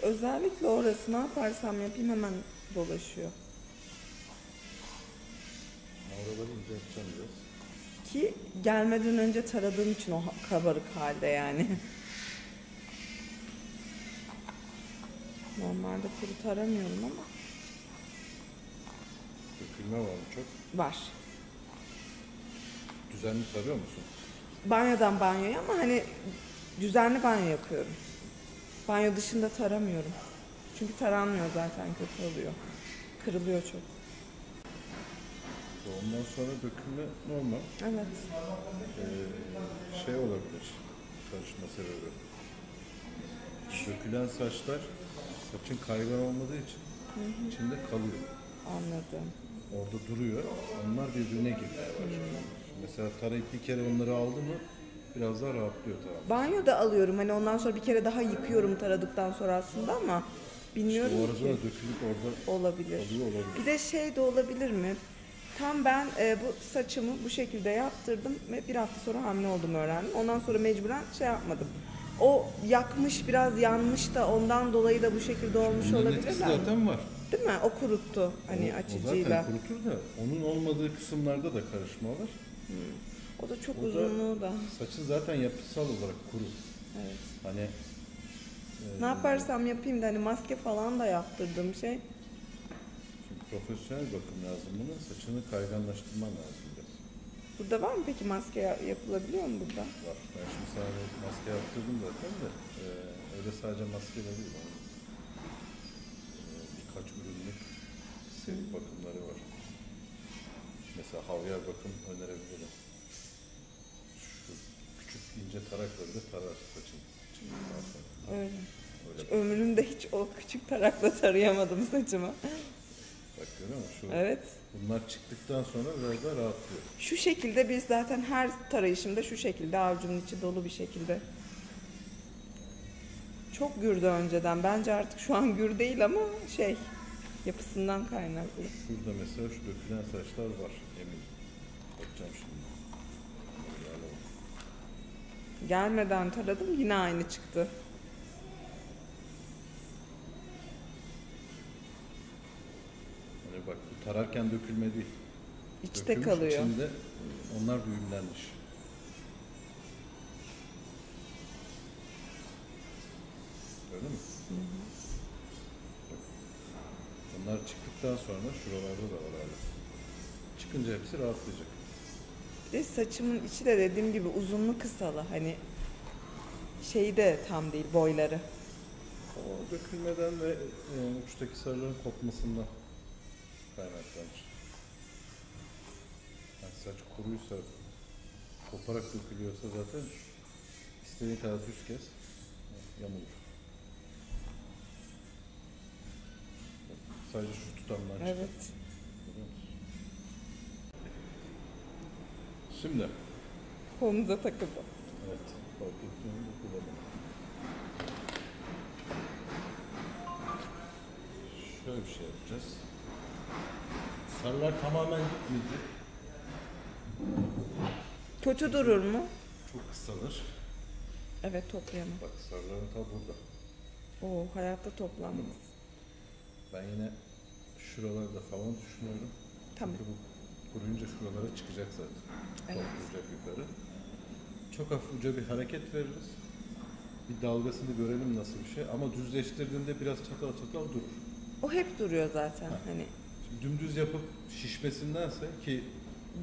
özellikle orası ne yaparsam yapayım hemen dolaşıyor. Oraları incelteceğim biraz. Ki gelmeden önce taradığım için o kabarık halde yani. Normalde kuru taramıyorum ama. Dökülme var mı çok? Var. Düzenli tarıyor musun? Banyodan banyoya ama hani düzenli banyo yapıyorum. Banyo dışında taramıyorum. Çünkü taranmıyor zaten, kötü oluyor. Kırılıyor çok. Doğumdan sonra dökülme normal. Evet. Şey olabilir, karışma sebebi. Dökülen saçlar saçın kaygan olmadığı için içinde kalıyor. Anladım. Orada duruyor. Onlar birbirine girmeye başlıyor. Mesela tarayıp bir kere onları aldı mı biraz daha rahatlıyor taram. Banyoda alıyorum hani, ondan sonra bir kere daha yıkıyorum taradıktan sonra aslında ama bilmiyorum İşte o arada ki. da dökülüp orada Olabilir. kalıyor olabilir. Bir de şey de olabilir mi? Tam ben bu saçımı bu şekilde yaptırdım ve bir hafta sonra hamile oldum öğrendim. Ondan sonra mecburen şey yapmadım. O yakmış, biraz yanmış da ondan dolayı da bu şekilde olmuş Bunların olabilir etkisi mi? zaten var. Değil mi? O kuruttu hani O açıcıyla. zaten kurutur da onun olmadığı kısımlarda da karışma var. O da çok O da uzunluğu da. saçın zaten yapısal olarak kuru. Evet. Hani Ne yaparsam yapayım da hani maske falan da yaptırdığım şey. şimdi profesyonel bakım lazım buna. Saçını kayganlaştırman lazım biraz. Burada var mı peki maske yapılabiliyor mu burada? Var. Ben şimdi sana maske yaptırdım zaten de öyle sadece maskeyle değil. Onun, birkaç ürünlük seri bakımları var. Mesela havyar bakım önerebilirim. Şu küçük ince tarakları da tarar saçın. Öyle. Öyle. Ömrümde hiç o küçük tarakla tarayamadım saçımı. Bak görüyor musun? Şu, Evet. bunlar çıktıktan sonra biraz daha rahatlıyor. Şu şekilde biz zaten her tarayışımda şu şekilde avucumun içi dolu bir şekilde. Çok gürdü önceden. Bence artık şu an gür değil ama şey, yapısından kaynaklı. Şurada mesela şu dökülen saçlar var eminim. Bakacağım şimdi. Yani Gelmeden taradım yine aynı çıktı. hani bak bu tararken dökülme değil. İçte Dökülmüş, kalıyor. içinde onlar düğümlenmiş. Öyle mi? Bak, bunlar çıktıktan sonra şuralarda da var hala. Çıkınca hepsi rahatlayacak. Bir de saçımın içi de dediğim gibi uzunlu kısalı. Hani şeyi de tam değil, boyları. O dökülmeden ve uçtaki sarıların kopmasından kaynaklanır. Yani saç kuruysa, koparak dökülüyorsa zaten istediğin kadar düz kes, yamulur. Sadece şu tutamdan çıkar. Evet. Görüyor musun? Şimdi, Kolunuza takıldı. evet, fark ettiğimi de kullanalım. Şöyle bir şey yapacağız. Sarılar tamamen gitmeyecek. Kötü durur mu? Çok kısalır. Evet, toplayamam. Bak sarıların ta burada. Oo, hayatta toplanmaz. Ben yine şuralarda falan düşünüyorum. Tamam. Çünkü bu kuruyunca şuralara çıkacak zaten. Evet. Toplayacak yukarı. Çok hafif uca bir hareket veririz. Bir dalgasını görelim nasıl bir şey. Ama düzleştirdiğinde biraz çatal çatal durur. O hep duruyor zaten hani. Şimdi dümdüz yapıp şişmesindense ki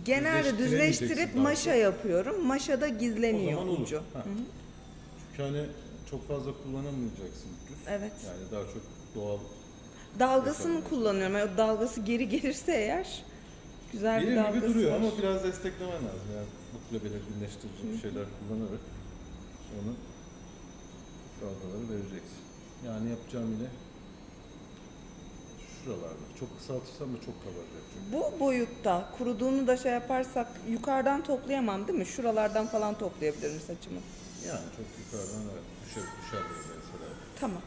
Genelde düzleştirip daha maşa çok. yapıyorum. Maşada O gizleniyor zaman olur. ucu. Ha. Hı hı. Çünkü hani çok fazla kullanamayacaksın düz. Evet. Yani daha çok doğal. Dalgasını Yapalım. kullanıyorum. Yani o dalgası geri gelirse eğer güzel bir Gelir dalgası gibi duruyor var. ama biraz desteklemen lazım. Yani mutlu belirginleştirici bir şeyler kullanarak onu dalgaları vereceksin. Yani yapacağım yine şuralarda. Çok kısaltırsam da çok kabaracak çünkü. Bu boyutta kuruduğunu da şey yaparsak yukarıdan toplayamam değil mi? Şuralardan falan toplayabilirim saçımı. Yani çok yukarıdan evet, düşer mesela. Tamam.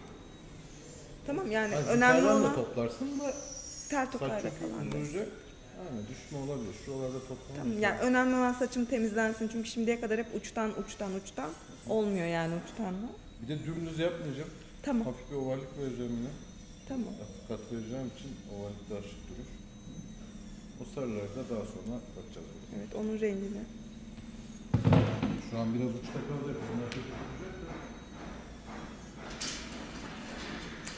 Tamam yani Yani önemli yukarıdan da olan toplarsın da tel saç tokayla çok falan. uzun değil. duracak. Aynen düşme olabilir. Şuralarda toplamak. Tamam, yani önemli olan saçım temizlensin çünkü şimdiye kadar hep uçtan olmuyor yani uçtanla. Bir de dümdüz yapmayacağım. Tamam. Hafif bir ovallik vereceğim yine. Tamam. Hafif kat vereceğim için ovallik daha şık durur. O sarılarda daha sonra bakacağız. Evet, onun rengini. Şu an biraz uçta kaldı. Bunlar kötü duracak da.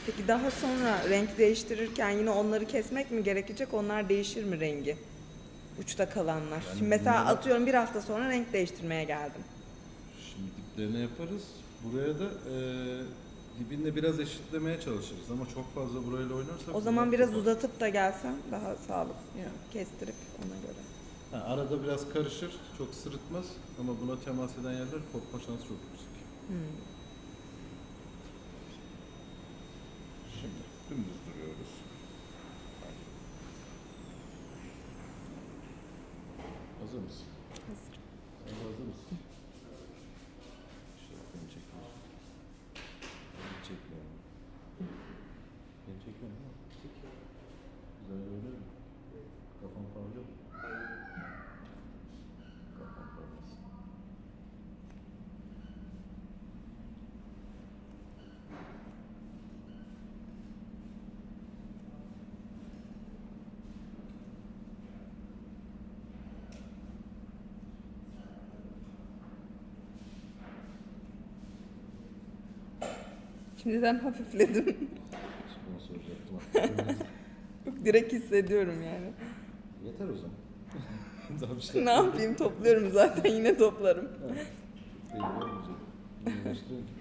Peki daha sonra renk değiştirirken yine onları kesmek mi gerekecek? Onlar değişir mi rengi? Uçta kalanlar. Yani Şimdi mesela bunlar- atıyorum bir hafta sonra renk değiştirmeye geldim. Şimdi diplerini yaparız. Buraya da dibinde biraz eşitlemeye çalışırız ama çok fazla burayla oynarsak... O zaman biraz kopar. uzatıp da gelsem daha sağlıklı. Yani kestirip ona göre. Ha, arada biraz karışır, çok sırıtmaz ama buna temas eden yerler kopma şansı çok yüksek. Şimdi dümdüz duruyoruz. Hazır mısın? Hazır. Sen de hazır mısın? Şöyle beni çekiyorsun. Beni çekmiyorum. Beni çekiyorum ama. Güzel görünüyor mu? Kafam parlıyor mu? Kafam parlasın. Şimdiden hafifledim. Bunu soracaktım. Yok, direkt hissediyorum yani. Yeter o zaman. Daha bir şey Ne yapayım, topluyorum zaten, yine toplarım. Belli olmayacak. Uğraştırın ki.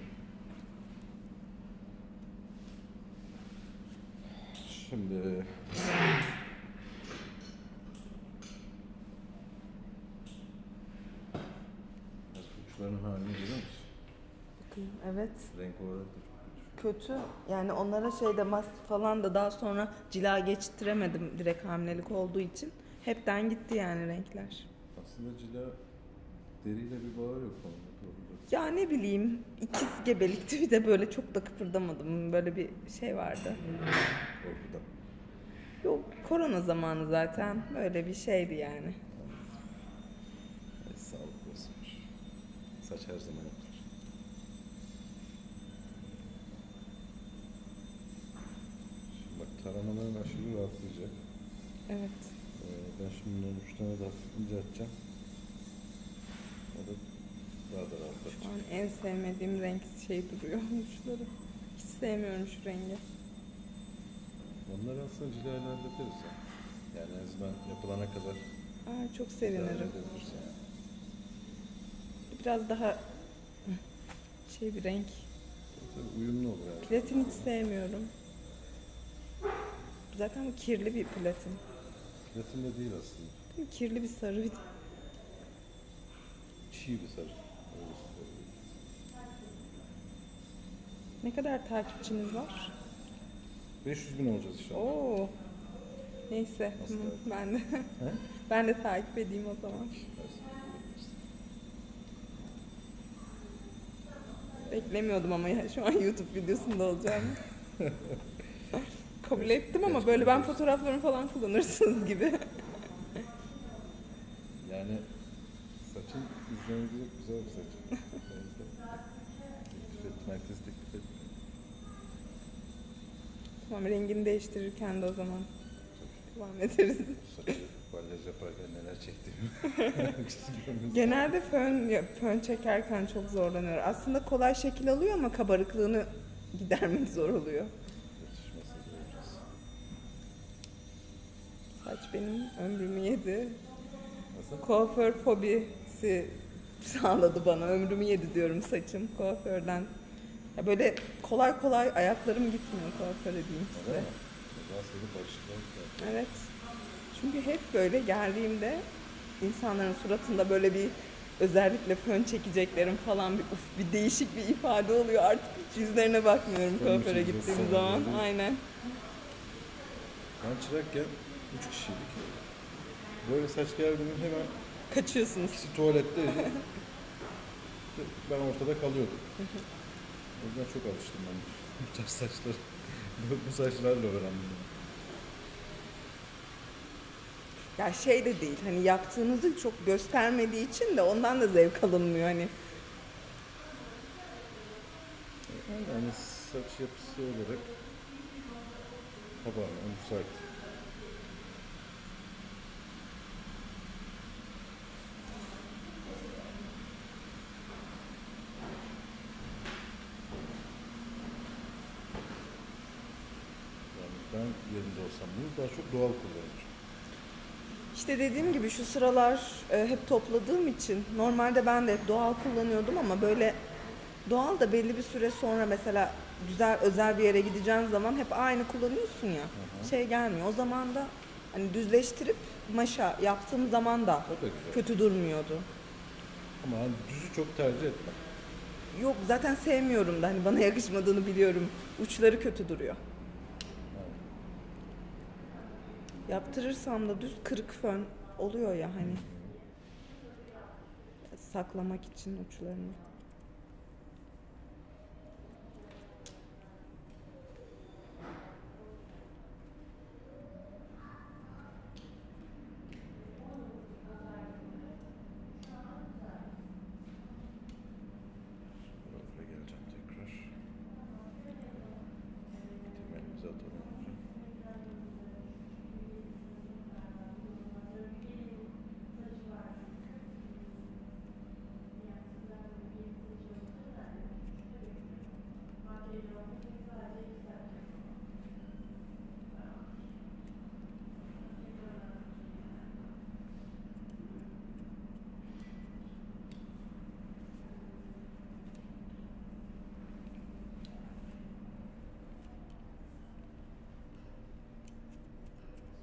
Şimdi... Uçlarının halini görüyor musun? Evet. Renk olarak da çok kötü. Kötü. Yani onlara şeyde mask falan da daha sonra cila geçtiremedim direkt hamilelik olduğu için. Hepten gitti yani renkler. Aslında cila deriyle bir bağı yok onun. Ya ne bileyim, ikiz gebelikti, bir de böyle çok da kıpırdamadım. Böyle bir şey vardı. Korkudan. Yok, korona zamanı zaten böyle bir şeydi yani. Evet, sağlıklı olsun. Saç her zaman yapılır. Şimdi bak taramaların aşırı rahatlayacak. Evet. Ben şimdi bunların uçlarına da hafif incelteceğim. O da daha da Şu rahatlatacak. an en sevmediğim renk şey duruyor uçları. Hiç sevmiyorum şu rengi. Onları aslında cilayla hallederiz ya. Yani en azından yapılana kadar Aa, çok idare sevinirim. edebilirsin. Biraz daha şey bir renk. Tabii uyumlu olur yani. Platin hiç sevmiyorum. Zaten bu kirli bir platin. Platin de değil aslında. Kirli bir sarı bir... Çiğ bir sarı. Öyle söyleyeyim. Ne kadar takipçiniz var? 500.000 olacağız inşallah. Oo. Neyse, Nasıl tamam, yani? ben de He? ben de takip edeyim o zaman. Beklemiyordum ama ya, şu an YouTube videosunda olacağım. Kabul ettim ama böyle ben fotoğraflarımı falan kullanırsınız gibi. Yani saçın izlenebilecek güzel bir saç. Teklif et, merkez teklif et. Tamam, rengini değiştirirken de o zaman devam ederiz. Saçı balyaj yaparken neler çektiğimi. Genelde fön çekerken çok zorlanıyorum. Aslında kolay şekil alıyor ama kabarıklığını gidermek zor oluyor. Yetişmesi zorlayacağız. Saç benim ömrümü yedi. Nasıl? Kuaför fobisi sağladı bana. Ömrümü yedi diyorum saçım kuaförden. Ya böyle kolay kolay ayaklarım gitmiyor kuaföre diyeyim Öyle size. mi? O zaman seni barışıklar. Evet. Çünkü hep böyle geldiğimde insanların suratında böyle bir, özellikle fön çekeceklerim falan, bir değişik bir ifade oluyor. Artık hiç yüzlerine bakmıyorum Fön kuaföre çekeceğiz gittiğim sana zaman. dedi. Aynen. Ben çırakken 3 kişiydik. Böyle saç geldi mi hemen Kaçıyorsunuz. ikisi tuvaletteydi. Ben ortada kalıyordum. O yüzden çok alıştım ben bu tarz saçları. Bu saçlarla öğrendim. Ya şey de değil, hani yaptığınızı çok göstermediği için de ondan da zevk alınmıyor hani. Yani saç yapısı olarak kabarma, müsait. Yani ben yerinde olsam bunu daha çok doğal kullanırım. İşte dediğim gibi şu sıralar hep topladığım için normalde ben de hep doğal kullanıyordum ama böyle doğal da belli bir süre sonra mesela güzel özel bir yere gideceğin zaman hep aynı kullanıyorsun ya. Hı hı. Şey gelmiyor. O zaman da hani düzleştirip maşa yaptığım zaman da O da güzel. kötü durmuyordu. Ama hani düzü çok tercih etmem. Yok zaten sevmiyorum da hani bana yakışmadığını biliyorum. Uçları kötü duruyor. Yani Yaptırırsam da düz kırık fön oluyor ya hani saklamak için uçlarını. buralara geleceğim tekrar. Temelimizi atalım önce.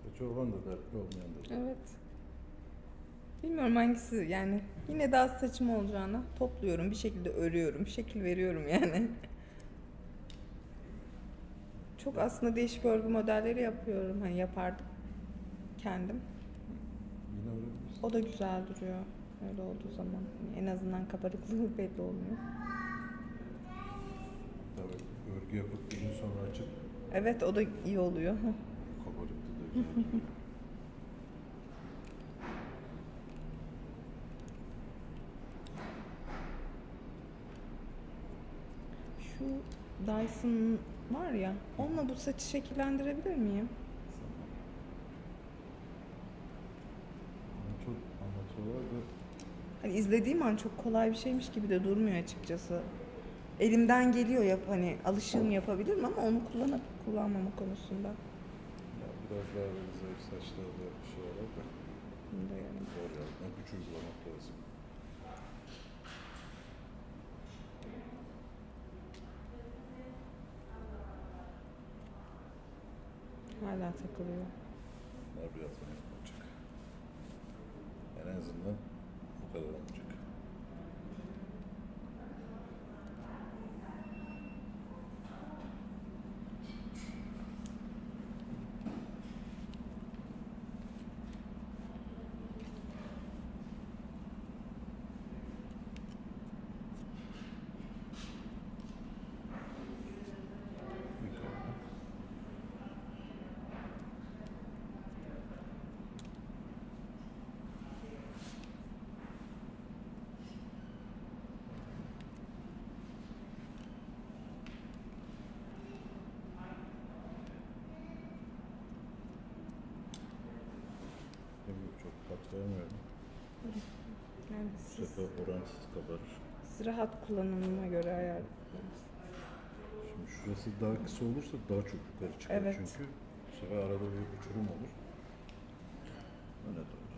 Saçı olan da dertli, olmayan da dertli. Evet. Bilmiyorum hangisi yani yine daha az saçım olacağına topluyorum bir şekilde örüyorum şekil veriyorum yani. Çok aslında değişik örgü modelleri yapıyorum hani yapardım kendim. Yine öğrenebilirsin. O da güzel duruyor öyle olduğu zaman. En azından kabarıklığı belli olmuyor. Tabii örgü yapıp bir gün sonra açıp Evet o da iyi oluyor. kabarıklı da güzel duruyor. Şu Dyson var ya onunla bu saçı şekillendirebilir miyim? Ama çok anlatıyorlar da Hani izlediğim an çok kolay bir şeymiş gibi de durmuyor açıkçası. Elimden geliyor yap hani alışığım yapabilirim ama onu kullanıp kullanmama konusunda. ya biraz daha böyle zayıf saçlarda bir şey var da Bunu da yani. zor yani. Güç uygulamak lazım. Hala takılıyor. Bunlar biraz zayıf olacak. Yani en azından bu kadar olmayacak. Yukarıda. Yok, çok kat vermiyorum. Yani Bu siz, sefer oransız kabarır. siz rahat kullanımıma göre ayarlayın. Şimdi şurası daha kısa olursa daha çok yukarı çıkar Evet. çünkü bu sefer arada bir uçurum olur. Öne doğru.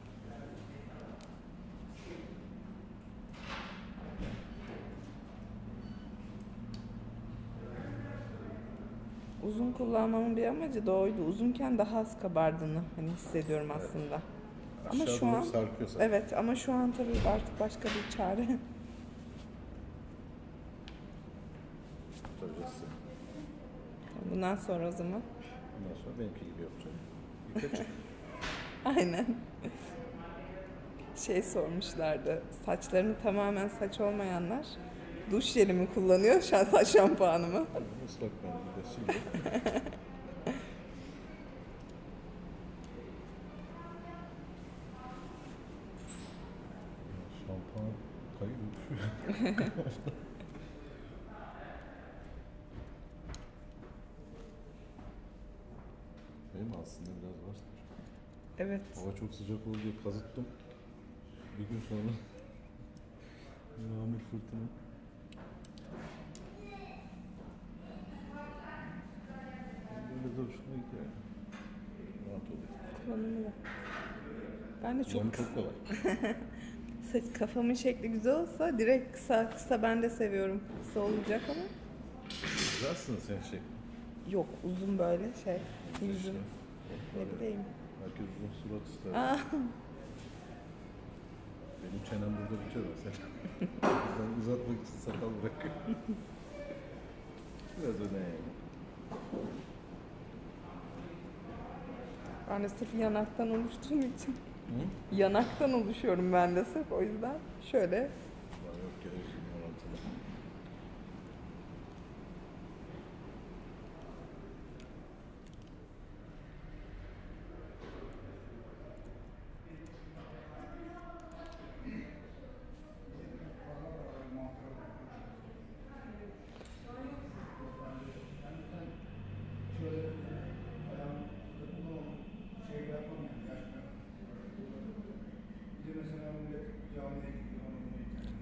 Uzun kullanmamın bir amacı da oydu. Uzunken daha az kabardığını hani hissediyorum Evet. aslında. Ama Aşağı şu doğru an sarkıyor zaten. evet ama şu an tabii artık başka bir çare. Tutacağız seni. Bundan sonra o zaman. Bundan sonra benimki gibi yapacağım. Yukarı çık. Aynen. Şey sormuşlardı. Saçlarını tamamen saç olmayanlar duş jeli mi kullanıyor, saç şampuanı mı? Islak mendil de siliyor. Şampuan kayıyor. Değil mi? Aslında biraz var. Evet. Hava çok sıcak oldu diye kazıttım. Bir gün sonra yağmur fırtına. Böyle de hoşuma gidiyor. Rahat oluyor. Kullanımı da. Ben de Kullanımı çok çok kolay. kafamın şekli güzel olsa direkt kısa kısa ben de seviyorum. Kısa olacak ama. Güzelsin sen şey. Yok uzun böyle şey. İşte, Yüzüm. Ne bileyim. herkes uzun surat ister. Aa, Benim çenem burada bitiyor mesela. Ben uzatmak için sakal bırakıyorum. Biraz öne yani. ben de sırf yanaktan oluştuğum için. Hı? Yanaktan oluşuyorum ben de sırf o yüzden. Şöyle. Ya yok ya, üzülme orantılı.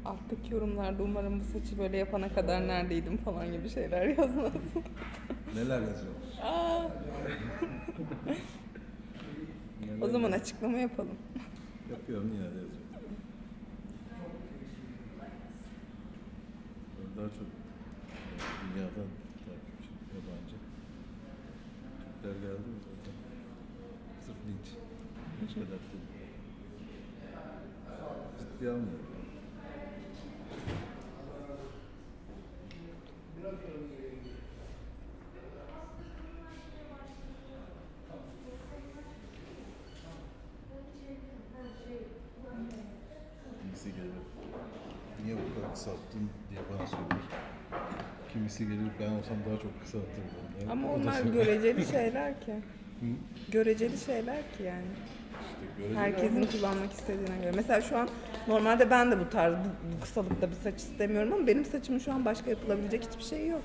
Alttaki yorumlarda umarım bu saçı böyle yapana kadar neredeydim falan gibi şeyler yazmasın. Neler yazıyor? Aa, Neler o zaman yazıyor? açıklama yapalım. Yapıyorum, yine de yazıyorum. Ben daha çok dünyadan takipçi, yabancı. Türkler geldi mi zaten? Sırf linç. Başka dert değil. Ciddi almıyorum. Kimisi gelir, niye bu kadar kısalttın diye bana soruyor. Kimisi gelir, ben olsam daha çok kısaltırdım. Yani Ama o da onlar söylüyor. göreceli şeyler ki. Hı? Göreceli şeyler ki yani. İşte göreceli Herkesin ama kullanmak istediğine göre. Mesela şu an normalde ben de bu tarz, bu kısalıkta bir saç istemiyorum ama benim saçımın şu an başka yapılabilecek hiçbir şey yok.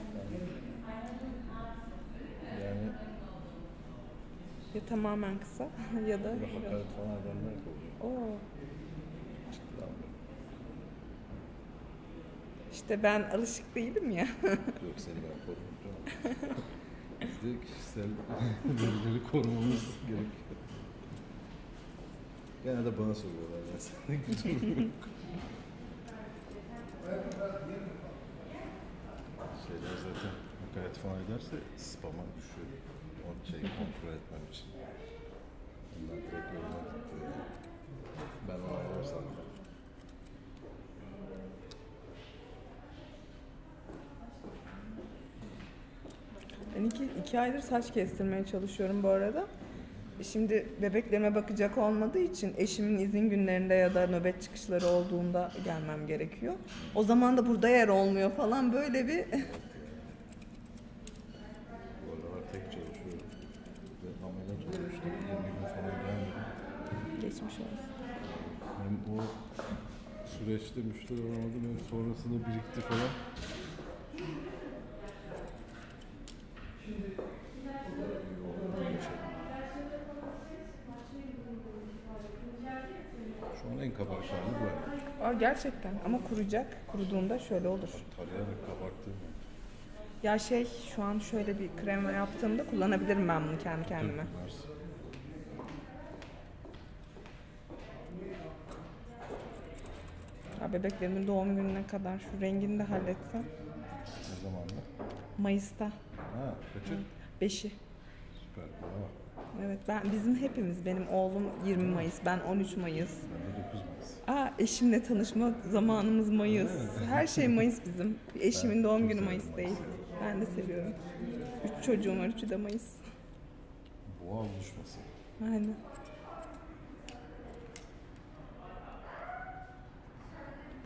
yani Ya tamamen kısa ya da... böyle hakaret falan edenler de oluyor. Oo. Ciddi almıyorum. İşte ben alışık değilim ya. Yok, seni ben korurum canım. Bizde kişisel verileri korumamız gerekiyor. Gene de bana soruyorlar ya, senlik bir durum yok. Şeyler zaten hakaret falan ederse spam'a düşüyor. O şeyi kontrol etmem için. Ondan direkt yoruma gitti yani. Ben onaylarsam da. Ben iki aydır saç kestirmeye çalışıyorum bu arada. Şimdi bebeklerime bakacak olmadığı için eşimin izin günlerinde ya da nöbet çıkışları olduğunda gelmem gerekiyor. O zaman da burada yer olmuyor falan böyle bir... Bu aralar tek çalışıyorum. Ve ameliyat olmuştum. 20 gün falan gelmedim. Geçmiş olsun. Hem o süreçte müşteri alamadım, hem sonrasında birikti falan. Şu an en kabak hali bu yani. Aa, gerçekten ama kuruyacak. Kuruduğunda şöyle olur. Tarayarak kabarttığım yani. Ya şey şu an şöyle bir krem yaptığımda kullanabilirim ben bunu kendi kendime. Tabii, varsın. Ya bebeklerimin doğum gününe kadar şu rengini de halletsem. Ne zamanla? Mayıs'ta. Ha, kaçı? 5'i. Süper, bravo. Evet bizim hepimiz benim oğlum 20 Mayıs, ben 13 Mayıs. Ben de 9 Mayıs. Eşimle tanışma zamanımız Mayıs. Her şey Mayıs bizim. Eşimin Ben doğum çok günü severim Mayıs değil. Mayıs'ı. Ben de seviyorum. 3 çocuğum var, 3'ü de Mayıs. Boğa buluşması. Aynen.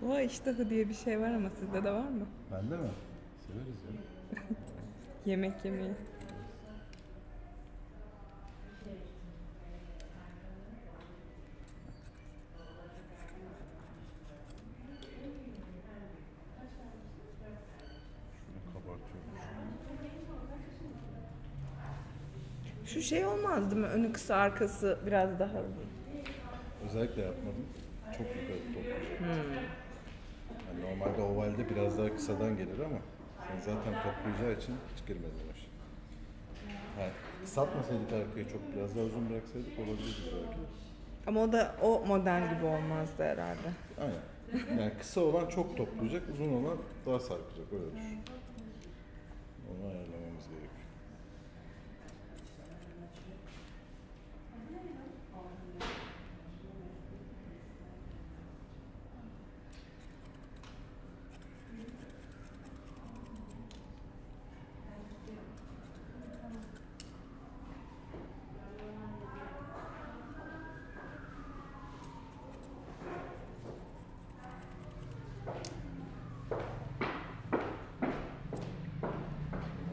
Boğa iştahı diye bir şey var ama sizde de var mı? Bende mi? Severiz ya. Yemek yemeyi. Şunu kabartıyorum. Şu şey olmaz değil mi? Önü kısa, arkası biraz daha uzun. Özellikle yapmadım. Çok yukarı toplayacak. Yani normalde ovalde biraz daha kısadan gelir ama sen zaten toplayacağı için hiç girmedin o işe. Yani kısaltmasaydık arkaya çok biraz daha uzun bıraksaydık olabilirdi belki. Ama o da o model gibi olmazdı herhalde. Aynen. Yani kısa olan çok toplayacak, uzun olan daha sarkacak öyle düşün. Onu ayarlamamız gerekiyor.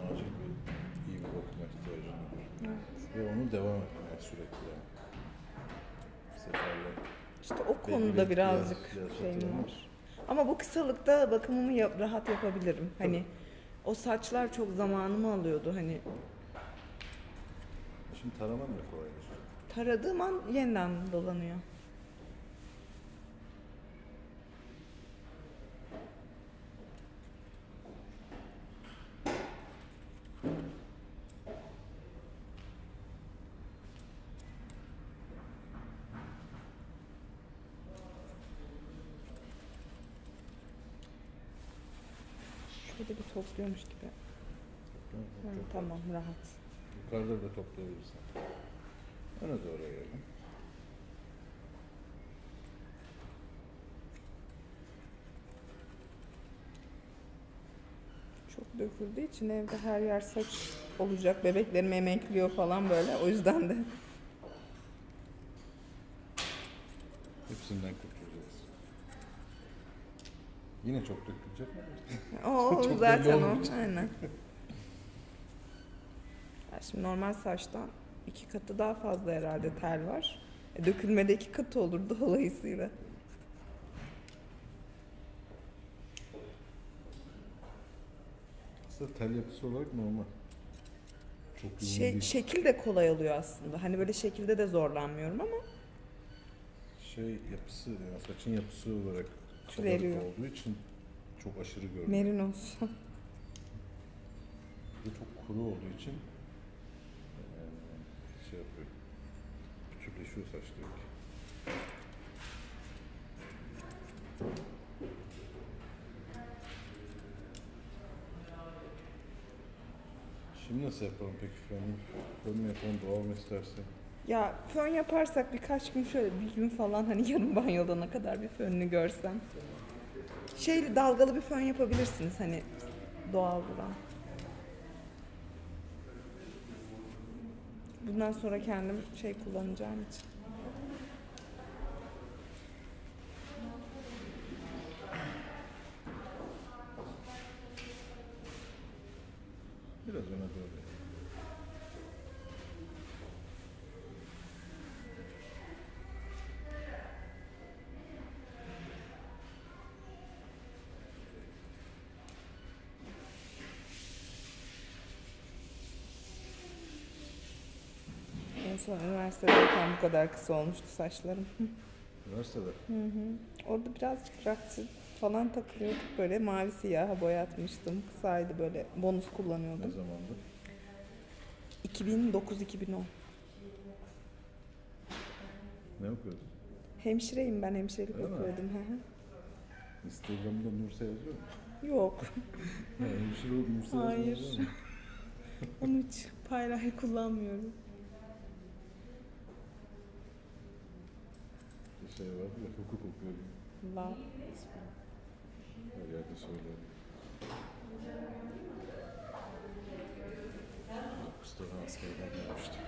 Acil iyi bir bakıma ihtiyacın var. Ve onu devam etmeye sürekli yani. Seferler. İşte o Belli konuda bir birazcık ihtiyaç şeyim hatırlamış. var. Ama bu kısalıkta bakımımı rahat yapabilirim. Hani o saçlar çok zamanımı alıyordu. Hani Şimdi taraman da kolaymış. taradığım an yeniden dolanıyor. Şöyle bir topluyormuş gibi. Çok Tamam, rahat. Yukarıda da toplayabilirsin. Öne doğru gelelim. Çok döküldüğü için evde her yer saç olacak. Bebeklerim emekliyor falan böyle. O yüzden de. Hepsinden kurtulacağız. Yine çok dökülecek mi? O Çok zaten belli o. olmuş. Aynen. Ya şimdi normal saçtan 2 katı daha fazla herhalde tel var. Dökülmede 2 katı olur dolayısıyla. Aslında tel yapısı olarak normal. Çok yoğun değil. Şekil de kolay oluyor aslında. Hani böyle şekilde de zorlanmıyorum ama Yapısı yani saçın yapısı olarak Türeliyor. kabarık olduğu için çok aşırı görünüyor. merinos. Bir de çok kuru olduğu için yapıyor. Pütürleşiyor saç direkt. Şimdi nasıl yapalım peki fön mü yapalım doğal mı istersen? Ya fön yaparsak birkaç gün şöyle bir gün falan hani yarım banyodana kadar bir fönünü görsem. Dalgalı bir fön yapabilirsiniz hani doğal duran. Bundan sonra kendim kullanacağım için. Biraz öne doğru. En son üniversitedeyken bu kadar kısa olmuştu saçlarım. Üniversitede. Orada birazcık rakçı falan takılıyorduk böyle mavi siyaha boyatmıştım. Kısaydı böyle bonus Ne kullanıyordum. zamandı? 2009-2010. Ne okuyordun? Hemşireyim ben hemşirelik Öyle mi? okuyordum. Instagram'da Nurse yazıyor mu? Yok. Yani hemşire olup Nurse Hayır. yazıyor mu? Onu hiç kullanmıyorum. Var ya hukuk okuyordum. Vav. Her yerde söylüyorum. Mustafa askerden gelmişti.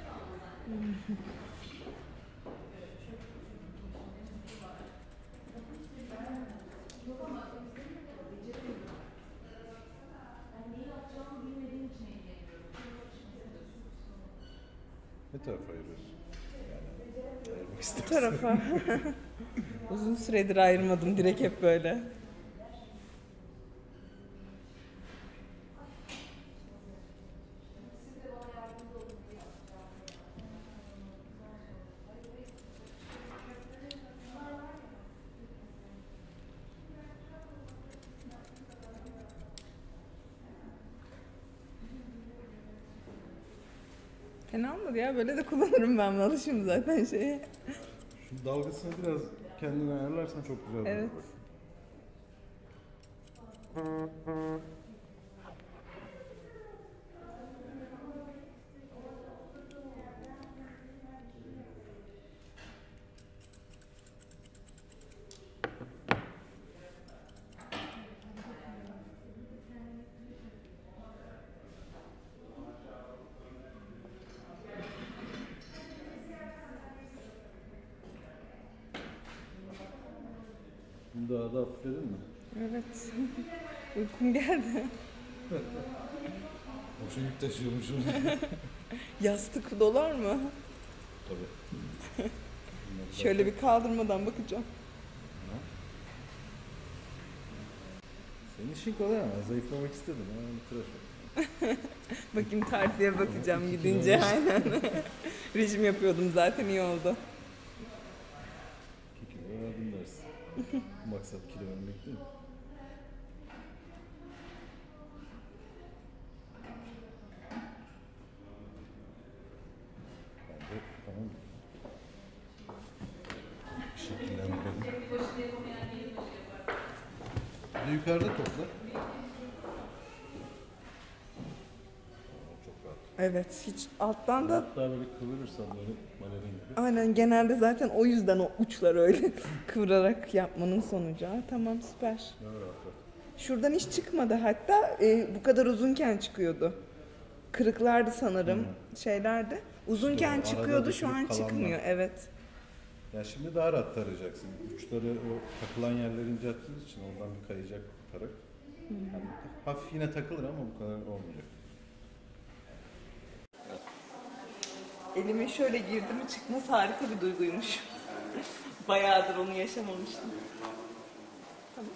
Ne tarafa ayırıyorsun? Yani ayırmak Bu istersen. tarafa. Uzun süredir ayırmadım direkt hep böyle. Fena olmadı ya. Böyle de kullanırım ben. Alışım zaten şeye. Şu dalgasını biraz kendine ayarlarsan çok güzel olur. Evet. Daha da hafifledin mi? Evet. Uykum geldi. Boşa yük taşıyormuşum. Yastık dolar mı? Tabii. Şöyle bir kaldırmadan bakacağım. Senin işin kolay ama zayıflamak istedim. Ama tıraş ol. Bakayım tartıya bakacağım gidince aynen. Rejim yapıyordum zaten iyi oldu. 2 kilo verdim dersin. Maksat kilo vermek değil mi? Bence tamam. Bir şekillendirelim. Bir de yukarıda topla. Çok rahat. Evet hiç alttan da Hatta böyle kıvırırsan böyle balerin gibi. aynen genelde zaten o yüzden o uçlar öyle kıvırarak yapmanın sonucu. Ha, tamam süper. Daha rahat rahat. Şuradan hiç çıkmadı hatta bu kadar uzunken çıkıyordu. Kırıklardı sanırım şeylerdi. Uzunken İşte o çıkıyordu arada şu an dökülüp kalanlar. çıkmıyor evet. Ya şimdi daha rahat tarayacaksın. Uçları o takılan yerleri incelttiğiniz için oradan bir kayacak tarak. Yani hafif yine takılır ama bu kadar olmayacak. Elime şöyle girdi mi çıkması harika bir duyguymuş. Bayağıdır onu yaşamamıştım. Tamam.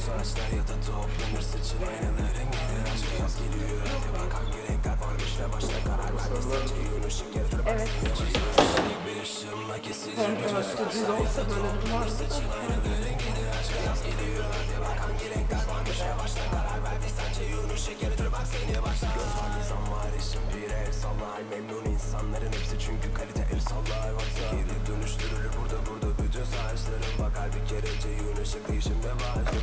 Saçlar ya da toplanır saçın aynaların gelir açık yaz geliyor. Hadi bak hangi renkler varmış ve başta karar ver. Sence yürüyüşü gelir. Evet. ışığımla kesilir Kontrolsüz olsa böyle bir varsa saçın aynaların gelir aşka yaz geliyor. Hadi bak hangi renkler varmış yavaştan karar verdiysen Ceyhun'un şekeri tır bak seni başla. Göz var nizam var işim bir el salla. Memnun insanların hepsi çünkü kalite el salla. Geri dönüştürülür burada bütün saçlarım bakar bir kere Ceyhun ışık değişimde başlatır.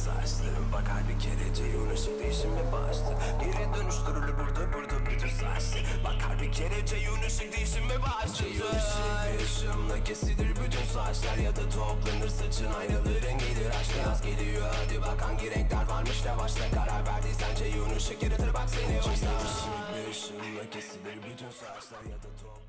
Saçlarım bakar bir kere Ceyhun ışık değişimde başladı. Geri dönüştürülür burada bütün saçlar bakar bir kere Ceyhun ışık değişimde başladı. Ceyhun ışık bir ışığımla kesilir bütün saçlar ya da toplanır saçın aynaların gelir aşk yaz geliyor. Hadi bak hangi renkler varmış yavaşla karar verdiysen Ceyhun ışık yaratır bak seni başla. Ceyhun ışık bir ışığımla kesilir bütün saçlar ya da toplanır.